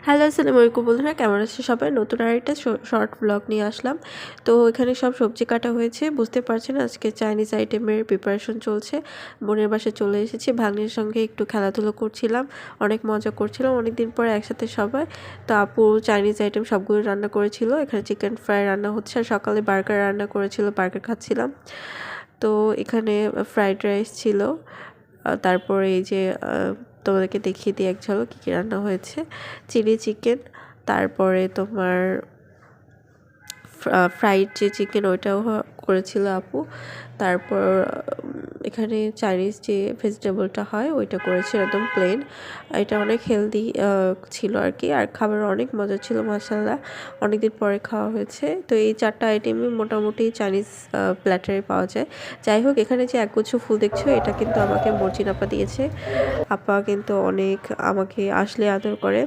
Hello, আসসালামু আলাইকুম বন্ধুরা, কেমন আছে সবাই? নতুন আরেকটা শর্ট ব্লগ নিয়ে আসলাম। তো এখানে সব সবজি কাটা হয়েছে, বুঝতে পারছেন আজকে চাইনিজ আইটেমের প্রিপারেশন চলছে। বোনের বাসায় চলে এসেছি, ভাগ্নির সঙ্গে একটু খেলাধুলো করছিলাম, অনেক মজা করছিলাম, অনেকদিন পরে একসাথে সবাই। তো আপু চাইনিজ আইটেম সবগুলো রান্না করেছিল। এখানে চিকেন ফ্রাই রান্না হচ্ছে, আর সকালে বার্গার রান্না করেছিল, বার্গার খাচ্ছিলাম। তো এখানে ফ্রাইড রাইস ছিল। তারপরে এই যে তোমাদেরকে দেখিয়ে দিই এক ঝলক কী কী রান্না হয়েছে। চিলি চিকেন, তারপরে তোমার ফ্রাইড যে চিকেন ওইটাও করেছিল আপু। তারপর এখানে চাইনিজ যে ভেজিটেবলটা হয় ওইটা করেছিল, একদম প্লেন। এটা অনেক হেলদি ছিল আর কি, আর খাবার অনেক মজা ছিল মাশাআল্লাহ। অনেকদিন পরে খাওয়া হয়েছে। তো এই 4টা আইটেমই মোটামুটি চাইনিজ প্ল্যাটারে পাওয়া যায়। যাই হোক, এখানে যে একগুচ্ছ ফুল দেখছো এটা কিন্তু আমাকে মর্জিনা আপা দিয়েছে। আপা কিন্তু অনেক আমাকে আসলে আদর করে।